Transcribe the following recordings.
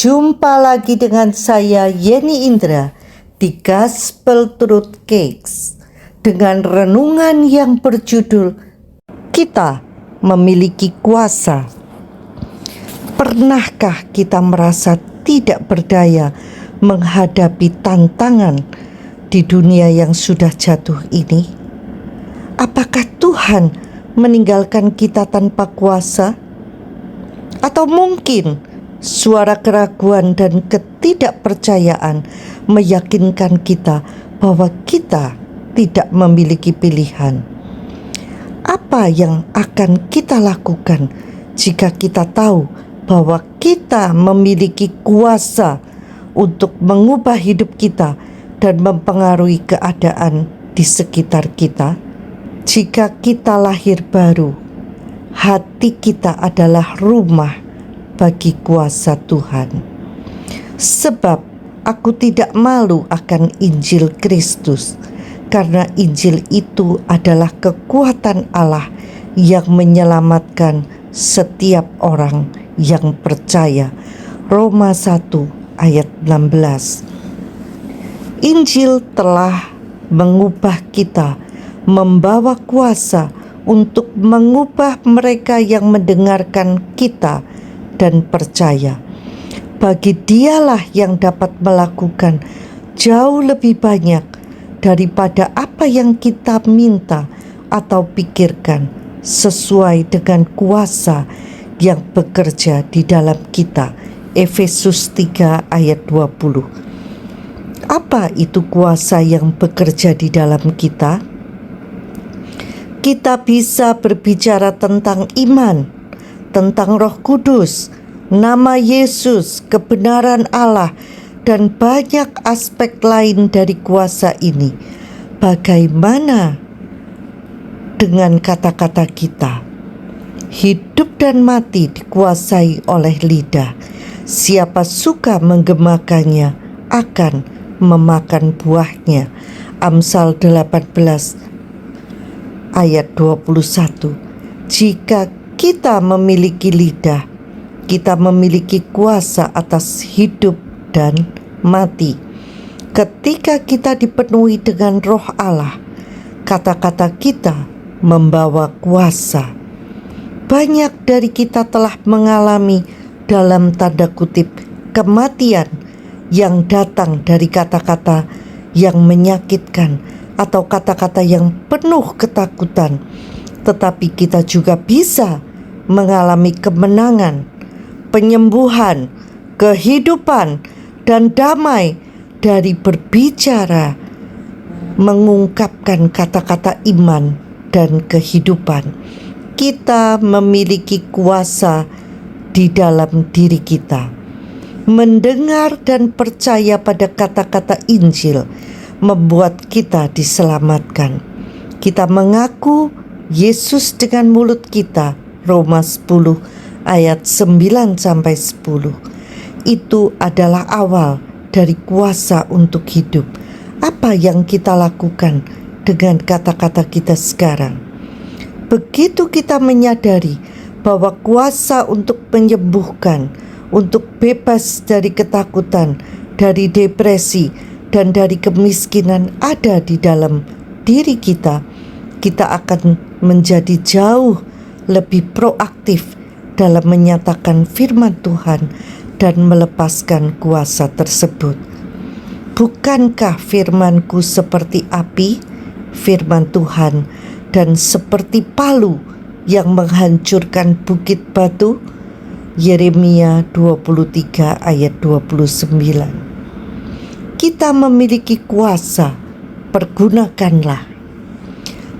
Jumpa lagi dengan saya Yeni Indra di Gospel Truth Cakes dengan renungan yang berjudul Kita Memiliki Kuasa. Pernahkah kita merasa tidak berdaya menghadapi tantangan di dunia yang sudah jatuh ini? Apakah Tuhan meninggalkan kita tanpa kuasa? Atau mungkin suara keraguan dan ketidakpercayaan meyakinkan kita bahwa kita tidak memiliki pilihan? Apa yang akan kita lakukan jika kita tahu bahwa kita memiliki kuasa untuk mengubah hidup kita dan mempengaruhi keadaan di sekitar kita? Jika kita lahir baru, hati kita adalah rumah bagi kuasa Tuhan. Sebab aku tidak malu akan Injil Kristus, karena Injil itu adalah kekuatan Allah yang menyelamatkan setiap orang yang percaya. Roma 1 ayat 16. Injil telah mengubah kita, membawa kuasa untuk mengubah mereka yang mendengarkan kita dan percaya. Bagi Dialah yang dapat melakukan jauh lebih banyak daripada apa yang kita minta atau pikirkan, sesuai dengan kuasa yang bekerja di dalam kita. Efesus 3 ayat 20. Apa itu kuasa yang bekerja di dalam kita? Kita bisa berbicara tentang iman, tentang Roh Kudus, nama Yesus, kebenaran Allah, dan banyak aspek lain dari kuasa ini. Bagaimana dengan kata-kata kita? Hidup dan mati dikuasai oleh lidah. Siapa suka menggemakannya akan memakan buahnya. Amsal 18 ayat 21. Jika kita memiliki lidah, kita memiliki kuasa atas hidup dan mati. Ketika kita dipenuhi dengan Roh Allah, kata-kata kita membawa kuasa. Banyak dari kita telah mengalami dalam tanda kutip kematian yang datang dari kata-kata yang menyakitkan atau kata-kata yang penuh ketakutan. Tetapi kita juga bisa mengalami kemenangan, penyembuhan, kehidupan, dan damai dari berbicara, mengungkapkan kata-kata iman dan kehidupan. Kita memiliki kuasa di dalam diri kita. Mendengar dan percaya pada kata-kata Injil membuat kita diselamatkan. Kita mengaku Yesus dengan mulut kita, Roma 10 ayat 9-10. Itu adalah awal dari kuasa untuk hidup. Apa yang kita lakukan dengan kata-kata kita sekarang? Begitu kita menyadari bahwa kuasa untuk menyembuhkan, untuk bebas dari ketakutan, dari depresi, dan dari kemiskinan ada di dalam diri kita, kita akan menjadi jauh lebih proaktif dalam menyatakan firman Tuhan dan melepaskan kuasa tersebut. Bukankah firman-Ku seperti api, firman Tuhan, dan seperti palu yang menghancurkan bukit batu? Yeremia 23 ayat 29. Kita memiliki kuasa, pergunakanlah.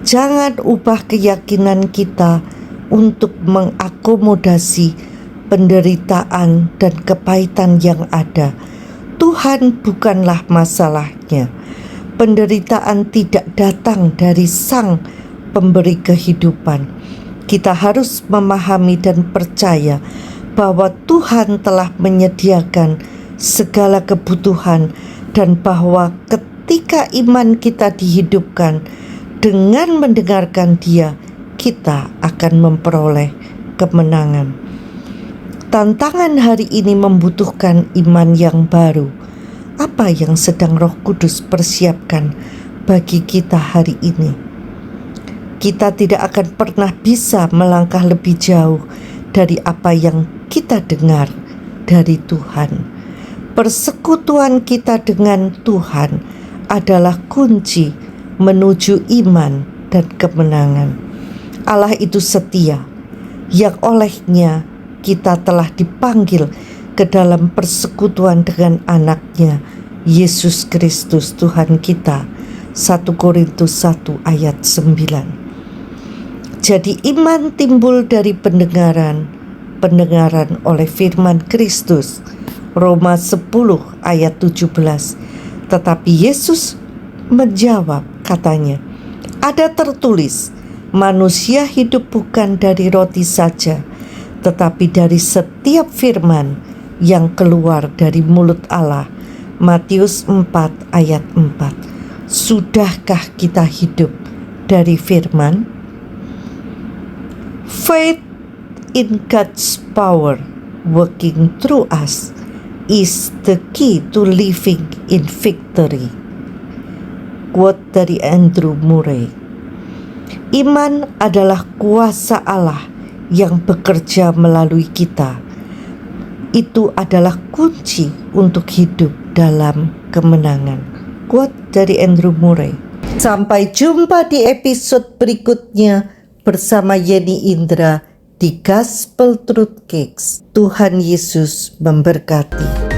Jangan ubah keyakinan kita untuk mengakomodasi penderitaan dan kepahitan yang ada. Tuhan bukanlah masalahnya. Penderitaan tidak datang dari Sang Pemberi kehidupan. Kita harus memahami dan percaya bahwa Tuhan telah menyediakan segala kebutuhan dan bahwa ketika iman kita dihidupkan, dengan mendengarkan Dia, kita akan memperoleh kemenangan. Tantangan hari ini membutuhkan iman yang baru. Apa yang sedang Roh Kudus persiapkan bagi kita hari ini? Kita tidak akan pernah bisa melangkah lebih jauh dari apa yang kita dengar dari Tuhan. Persekutuan kita dengan Tuhan adalah kunci menuju iman dan kemenangan. Allah itu setia, yang olehnya kita telah dipanggil ke dalam persekutuan dengan anaknya, Yesus Kristus Tuhan kita. 1 Korintus 1 ayat 9. Jadi iman timbul dari pendengaran oleh firman Kristus. Roma 10 ayat 17. Tetapi Yesus menjawab, katanya, ada tertulis, manusia hidup bukan dari roti saja, tetapi dari setiap firman yang keluar dari mulut Allah. Matius 4 ayat 4. Sudahkah kita hidup dari firman? Faith in God's power working through us is the key to living in victory. Quote dari Andrew Murray. Iman adalah kuasa Allah yang bekerja melalui kita. Itu adalah kunci untuk hidup dalam kemenangan. Quote dari Andrew Murray. Sampai jumpa di episode berikutnya bersama Yeni Indra di Gospel Truth Cakes. Tuhan Yesus memberkati.